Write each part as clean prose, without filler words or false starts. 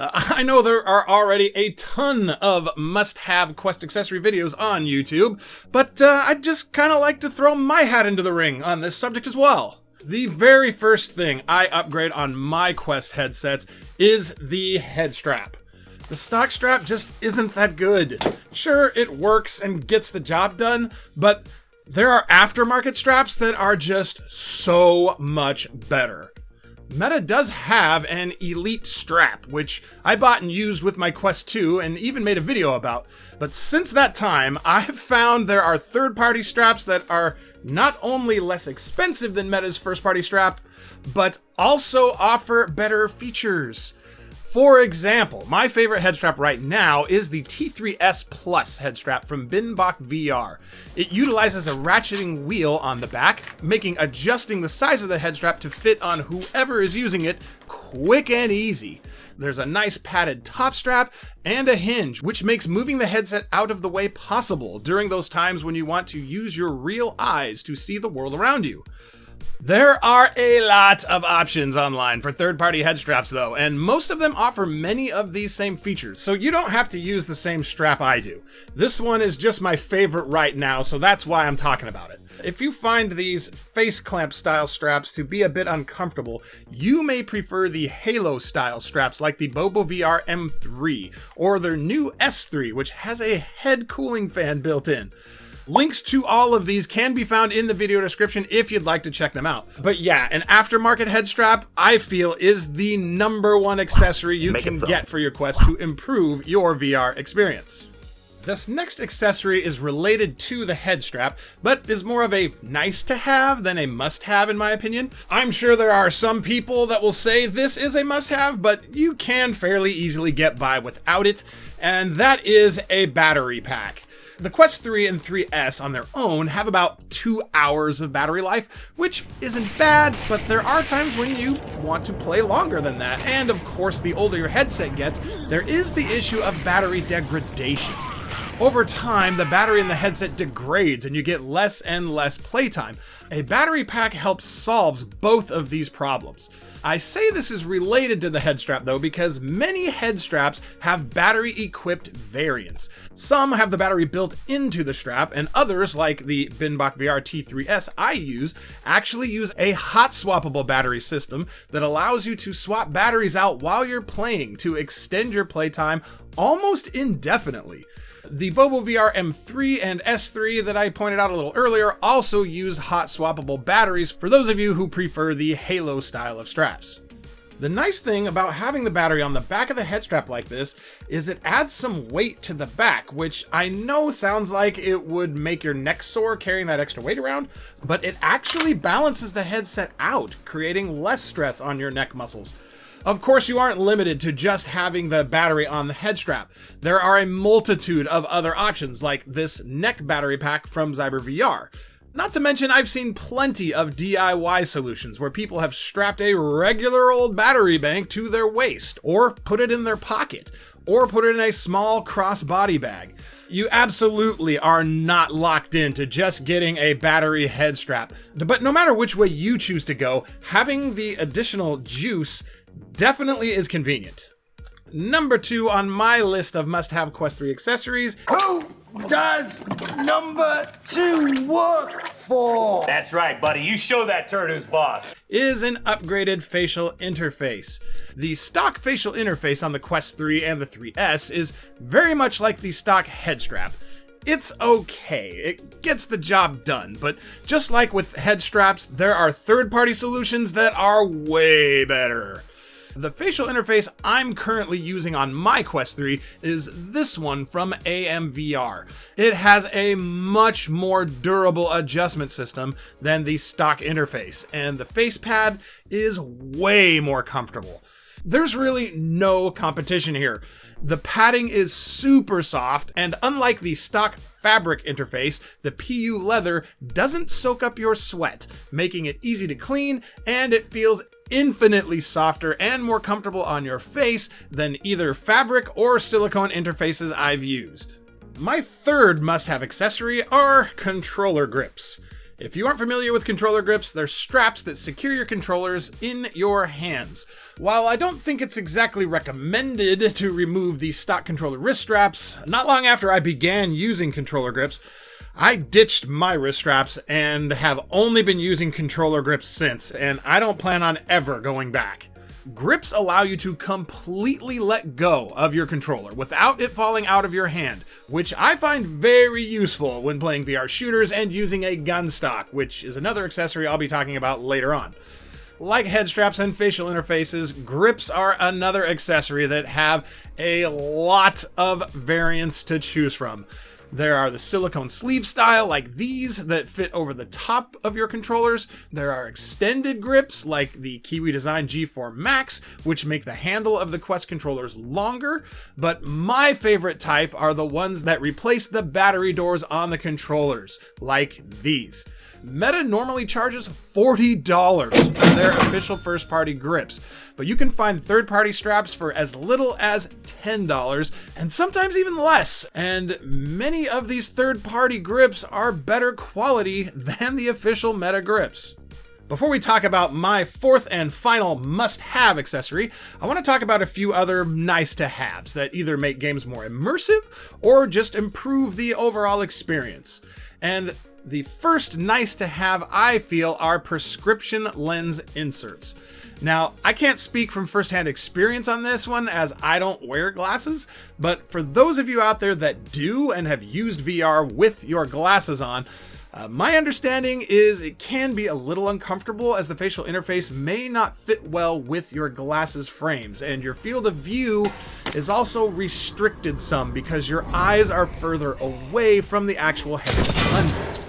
I know there are already a ton of must-have Quest accessory videos on YouTube, but I'd just kind of like to throw my hat into the ring on this subject as well. The very first thing I upgrade on my Quest headsets is the head strap. The stock strap just isn't that good. Sure, it works and gets the job done, but there are aftermarket straps that are just so much better. Meta does have an Elite strap, which I bought and used with my Quest 2 and even made a video about. But since that time, I've found there are third-party straps that are not only less expensive than Meta's first-party strap, but also offer better features. For example, my favorite head strap right now is the T3S Plus head strap from Binbok VR. It utilizes a ratcheting wheel on the back, making adjusting the size of the head strap to fit on whoever is using it quick and easy. There's a nice padded top strap and a hinge, which makes moving the headset out of the way possible during those times when you want to use your real eyes to see the world around you. There are a lot of options online for third-party head straps though, and most of them offer many of these same features, so you don't have to use the same strap I do. This one is just my favorite right now, so that's why I'm talking about it. If you find these face clamp style straps to be a bit uncomfortable, you may prefer the Halo style straps like the Bobo VR M3 or their new S3, which has a head cooling fan built in. Links to all of these can be found in the video description if you'd like to check them out. But yeah, an aftermarket head strap, I feel, is the #1 accessory you can get for your Quest to improve your VR experience. This next accessory is related to the head strap, but is more of a nice to have than a must have in my opinion. I'm sure there are some people that will say this is a must have, but you can fairly easily get by without it, and that is a battery pack. The Quest 3 and 3S on their own have about 2 hours of battery life, which isn't bad, but there are times when you want to play longer than that. And of course, the older your headset gets, there is the issue of battery degradation. Over time, the battery in the headset degrades and you get less and less playtime. A battery pack helps solve both of these problems. I say this is related to the head strap though because many head straps have battery-equipped variants. Some have the battery built into the strap, and others, like the Binbok VR T3S I use, actually use a hot swappable battery system that allows you to swap batteries out while you're playing to extend your playtime almost indefinitely. The Bobo VR M3 and S3 that I pointed out a little earlier also use hot swappable batteries for those of you who prefer the Halo style of straps. The nice thing about having the battery on the back of the head strap like this is it adds some weight to the back, which I know sounds like it would make your neck sore carrying that extra weight around, but it actually balances the headset out, creating less stress on your neck muscles. Of course, you aren't limited to just having the battery on the head strap. There are a multitude of other options like this neck battery pack from Zyber VR. Not to mention, I've seen plenty of DIY solutions where people have strapped a regular old battery bank to their waist, or put it in their pocket, or put it in a small crossbody bag. You absolutely are not locked into just getting a battery head strap. But no matter which way you choose to go, having the additional juice definitely is convenient. #2 on my list of must-have Quest 3 accessories. Who does #2 work for? That's right, buddy. You show that turd who's boss. Is an upgraded facial interface. The stock facial interface on the Quest 3 and the 3S is very much like the stock head strap. It's okay, it gets the job done, but just like with head straps, there are third-party solutions that are way better. The facial interface I'm currently using on my Quest 3 is this one from AMVR. It has a much more durable adjustment system than the stock interface, and the face pad is way more comfortable. There's really no competition here. The padding is super soft, and unlike the stock fabric interface, the PU leather doesn't soak up your sweat, making it easy to clean, and it feels infinitely softer and more comfortable on your face than either fabric or silicone interfaces I've used. My third must-have accessory are controller grips. If you aren't familiar with controller grips, they're straps that secure your controllers in your hands. While I don't think it's exactly recommended to remove the stock controller wrist straps, not long after I began using controller grips, I ditched my wrist straps and have only been using controller grips since, and I don't plan on ever going back. Grips allow you to completely let go of your controller without it falling out of your hand, which I find very useful when playing VR shooters and using a gunstock, which is another accessory I'll be talking about later on. Like head straps and facial interfaces, grips are another accessory that have a lot of variants to choose from. There are the silicone sleeve style like these that fit over the top of your controllers. There are extended grips like the Kiwi Design G4 Max, which make the handle of the Quest controllers longer. But my favorite type are the ones that replace the battery doors on the controllers, like these. Meta normally charges $40 for their official first-party grips, but you can find third-party straps for as little as $10, and sometimes even less, and many of these third-party grips are better quality than the official Meta grips. Before we talk about my fourth and final must-have accessory, I want to talk about a few other nice-to-haves that either make games more immersive or just improve the overall experience. And the first nice to have, I feel, are prescription lens inserts. Now, I can't speak from firsthand experience on this one as I don't wear glasses, but for those of you out there that do and have used VR with your glasses on, my understanding is it can be a little uncomfortable as the facial interface may not fit well with your glasses frames, and your field of view is also restricted some because your eyes are further away from the actual head of the lenses.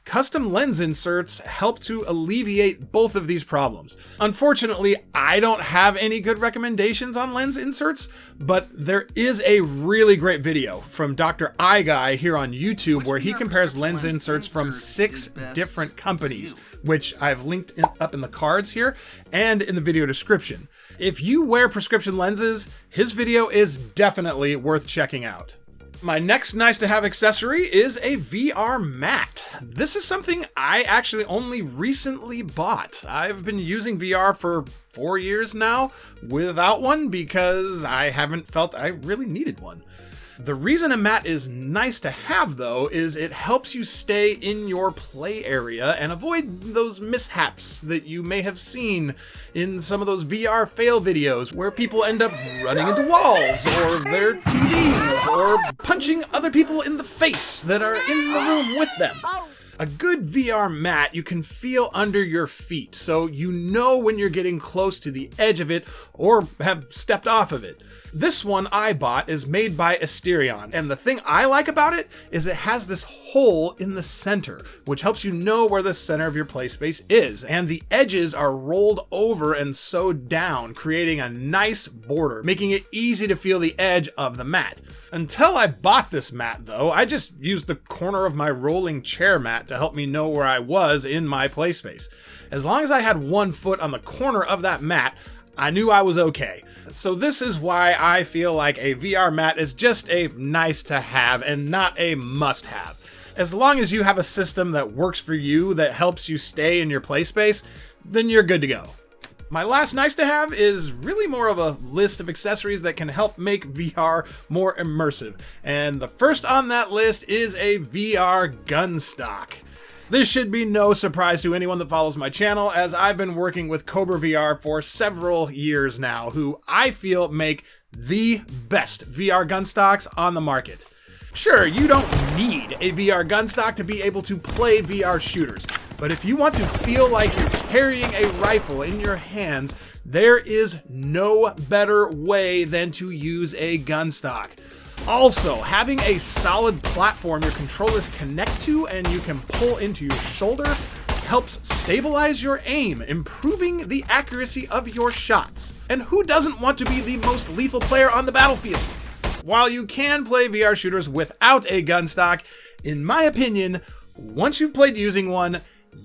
Custom lens inserts help to alleviate both of these problems. Unfortunately, I don't have any good recommendations on lens inserts, but there is a really great video from Dr. iGuy here on YouTube where he compares lens inserts from 6 different companies, which I've linked up in the cards here and in the video description. If you wear prescription lenses, his video is definitely worth checking out. My next nice to have accessory is a VR mat. This is something I actually only recently bought. I've been using VR for 4 years now without one because I haven't felt I really needed one. The reason a mat is nice to have, though, is it helps you stay in your play area and avoid those mishaps that you may have seen in some of those VR fail videos where people end up running into walls or their TVs or punching other people in the face that are in the room with them. A good VR mat you can feel under your feet, so you know when you're getting close to the edge of it or have stepped off of it. This one I bought is made by Asterion, and the thing I like about it is it has this hole in the center, which helps you know where the center of your play space is, and the edges are rolled over and sewed down, creating a nice border, making it easy to feel the edge of the mat. Until I bought this mat, though, I just used the corner of my rolling chair mat to help me know where I was in my play space. As long as I had one foot on the corner of that mat, I knew I was okay. So this is why I feel like a VR mat is just a nice to have and not a must have. As long as you have a system that works for you, that helps you stay in your play space, then you're good to go. My last nice to have is really more of a list of accessories that can help make VR more immersive. And the first on that list is a VR gunstock. This should be no surprise to anyone that follows my channel, as I've been working with Cobra VR for several years now, who I feel make the best VR gunstocks on the market. Sure, you don't need a VR gunstock to be able to play VR shooters, but if you want to feel like you're carrying a rifle in your hands, there is no better way than to use a gunstock. Also, having a solid platform your controllers connect to and you can pull into your shoulder helps stabilize your aim, improving the accuracy of your shots. And who doesn't want to be the most lethal player on the battlefield? While you can play VR shooters without a gunstock, in my opinion, once you've played using one,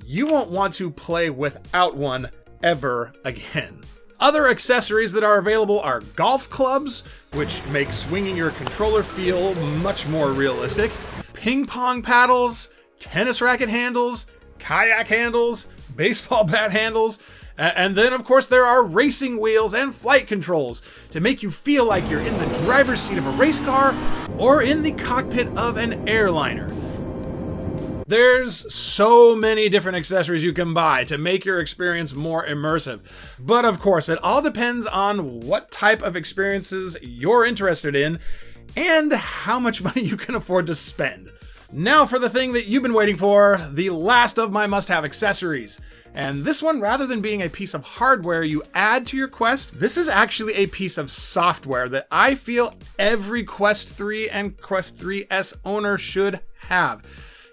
you won't want to play without one ever again. Other accessories that are available are golf clubs, which make swinging your controller feel much more realistic, ping pong paddles, tennis racket handles, kayak handles, baseball bat handles, and then of course there are racing wheels and flight controls to make you feel like you're in the driver's seat of a race car or in the cockpit of an airliner. There's so many different accessories you can buy to make your experience more immersive. But of course, it all depends on what type of experiences you're interested in and how much money you can afford to spend. Now for the thing that you've been waiting for, the last of my must-have accessories. And this one, rather than being a piece of hardware you add to your Quest, this is actually a piece of software that I feel every Quest 3 and Quest 3S owner should have.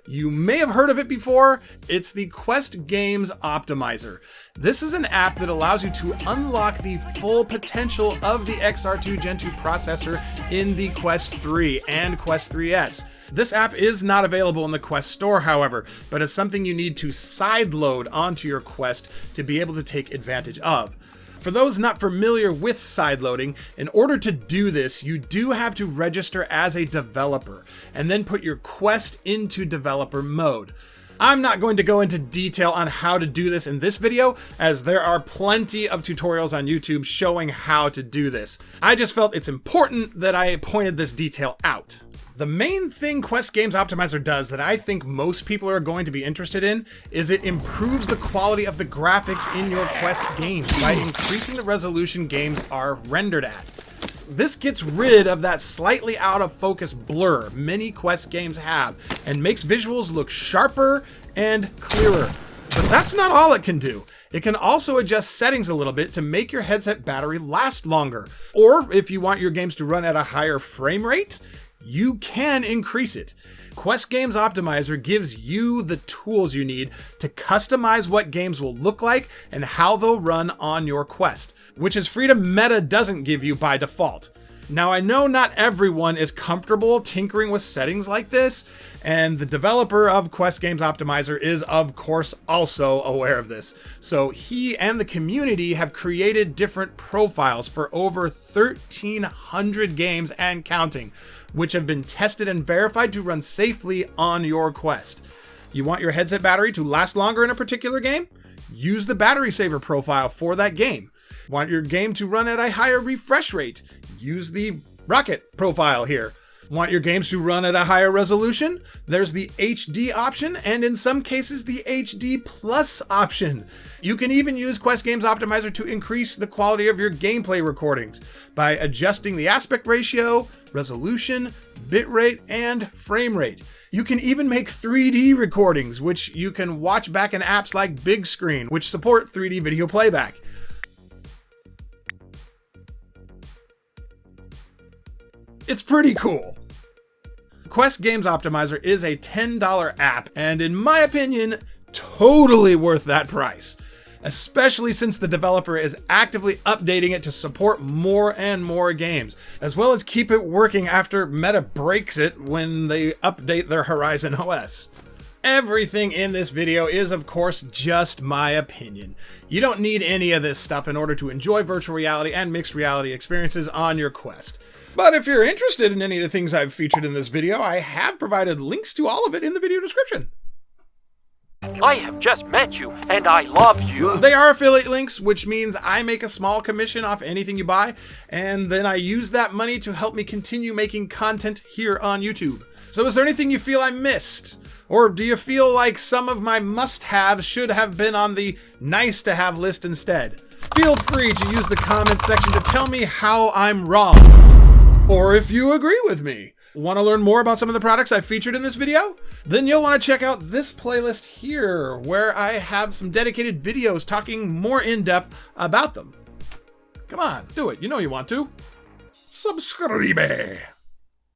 You may have heard of it before. It's the Quest Games Optimizer. This is an app that allows you to unlock the full potential of the XR2 Gen 2 processor in the Quest 3 and Quest 3S. This app is not available in the Quest Store, however, but is something you need to sideload onto your Quest to be able to take advantage of. For those not familiar with sideloading, in order to do this, you do have to register as a developer and then put your Quest into developer mode. I'm not going to go into detail on how to do this in this video, as there are plenty of tutorials on YouTube showing how to do this. I just felt it's important that I pointed this detail out. The main thing Quest Games Optimizer does that I think most people are going to be interested in is it improves the quality of the graphics in your Quest games by increasing the resolution games are rendered at. This gets rid of that slightly out of focus blur many Quest games have and makes visuals look sharper and clearer. But that's not all it can do. It can also adjust settings a little bit to make your headset battery last longer. Or if you want your games to run at a higher frame rate, you can increase it. Quest Games Optimizer gives you the tools you need to customize what games will look like and how they'll run on your Quest, which is Freedom Meta doesn't give you by default. Now, I know not everyone is comfortable tinkering with settings like this, and the developer of Quest Games Optimizer is, of course, also aware of this. So he and the community have created different profiles for over 1,300 games and counting, which have been tested and verified to run safely on your Quest. You want your headset battery to last longer in a particular game? Use the battery saver profile for that game. Want your game to run at a higher refresh rate? Use the rocket profile here. Want your games to run at a higher resolution? There's the HD option, and in some cases the HD Plus option. You can even use Quest Games Optimizer to increase the quality of your gameplay recordings by adjusting the aspect ratio, resolution, bitrate, and frame rate. You can even make 3D recordings, which you can watch back in apps like Big Screen, which support 3D video playback. It's pretty cool. Quest Games Optimizer is a $10 app, and in my opinion, totally worth that price. Especially since the developer is actively updating it to support more and more games, as well as keep it working after Meta breaks it when they update their Horizon OS. Everything in this video is, of course, just my opinion. You don't need any of this stuff in order to enjoy virtual reality and mixed reality experiences on your Quest. But if you're interested in any of the things I've featured in this video, I have provided links to all of it in the video description. I have just met you, and I love you. They are affiliate links, which means I make a small commission off anything you buy, and then I use that money to help me continue making content here on YouTube. So is there anything you feel I missed? Or do you feel like some of my must-haves should have been on the nice-to-have list instead? Feel free to use the comment section to tell me how I'm wrong, or if you agree with me. Want to learn more about some of the products I featured in this video? Then you'll want to check out this playlist here, where I have some dedicated videos talking more in depth about them. Come on, do it. You know you want to. Subscribe.